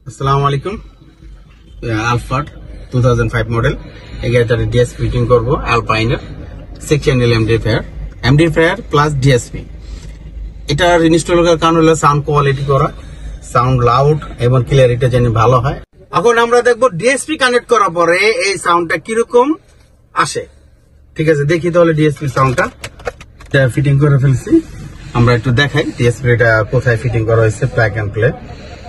আসসালামু আলাইকুম। Alphard 2005 model এই গাড়িটার ডিএসপি ফিটিং করব অ্যালপাইনের 6 চ্যানেল এমডিফায়ার প্লাস ডিএসপি। এটার ইনস্টল করার কারণ হলো সাউন্ড কোয়ালিটি করা, সাউন্ড লাউড এবং ক্লিয়ারিটি যেন ভালো হয়। এখন আমরা দেখব ডিএসপি কানেক্ট করার পরে এই সাউন্ডটা কিরকম আসে। ঠিক আছে, দেখি তাহলে ডিএসপি সাউন্ডটা ফিটিং করে ফেলছি। আমরা একটু দেখাই ডিএসপিটা কোথায় ফিটিং করা হয়েছে, প্লাগ এন্ড প্লে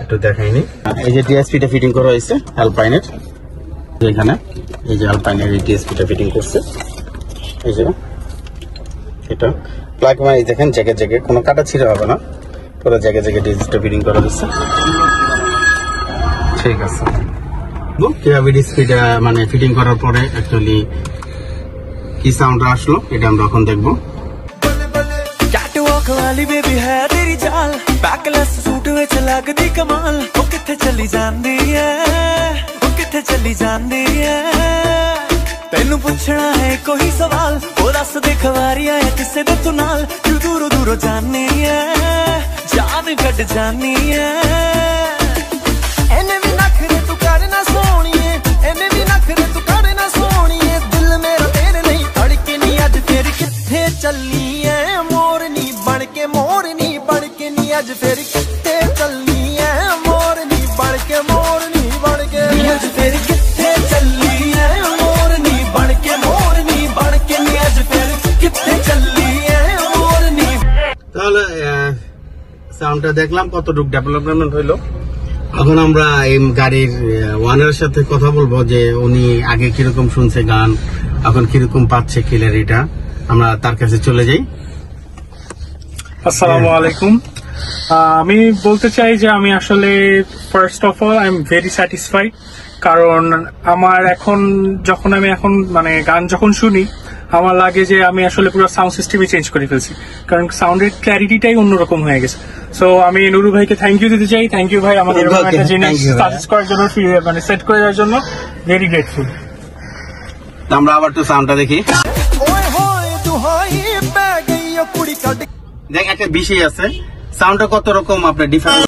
একটু দেখাইনি। এই যে ডিএসপিটা ফিটিং করা হয়েছে অ্যালপাইনের, এখানে এই যে অ্যালপাইনের এই ডিএসপিটা ফিটিং করছে। এই যে এটা প্লাগ মানে দেখেন জায়গায় জায়গায় কোনো কাটা ছিঁড়া হবে না, পুরো জায়গায় জায়গায় ডিএসপিটা ফিটিং করা হয়েছে। ঠিক আছে, কিভাবে ডিএসপিটা মানে ফিটিং করার পরে অ্যাকচুয়ালি কি সাউন্ড আসলো এটা আমরা এখন দেখবো। वाली बेबी है तेरी चाल बैकलेस सूट विच लगदी कमाल ओ किथे चली जांदी है ओ किथे चली जांदी है तैनू पुछना है कोई सवाल ओ दस दे खवारी है किसे दे तू नाल तू दूरों दूरों जानी है जान कट जानी है एने भी नखरे तू करना सोनिए एने भी नखरे तू करना सोनिए दिल मेरा तेरे नहीं अड़के नहीं अज फिर किथे चली है मोरनी बन के नी अज फिर किथे चली है मोरनी बन के अज फिर किथे चली है मोरनी बन के नी अज फिर किथे चली है मोरनी। তাহলে সাউন্ডটা দেখলাম কতটুকু ডেভেলপমেন্ট হইলো। এখন আমরা এই গাড়ির ওয়ানের সাথে কথা বলবো যে উনি আগে কিরকম শুনছে গান, এখন কিরকম পাচ্ছে ক্লিয়ারিটা। আমরা তার কাছে চলে যাই। আসসালামু আলাইকুম। আমি বলতে চাই যে আমি আসলে first of all I am very satisfied, কারণ আমার এখন মানে গান যখন শুনি আমার লাগে যে আমি আসলে পুরো সাউন্ড সিস্টেমই চেঞ্জ করে ফেলছি, কারণ সাউন্ডের ক্ল্যারিটিটাই অন্যরকম হয়ে গেছে। সো আমি নুরু ভাইকে থ্যাংক ইউ দিতে চাই। থ্যাংক ইউ ভাই, আমাদের একটা জিনিস সাজেস্ট করার জন্য, মানে সেট করে দেওয়ার জন্য ভেরি গ্রেটফুল। আমরা আবার একটু সাউন্ডটা দেখি। দেখ একটা বিষয় আছে, সাউন্ডটা কত রকম আপনার ডিফারেন্স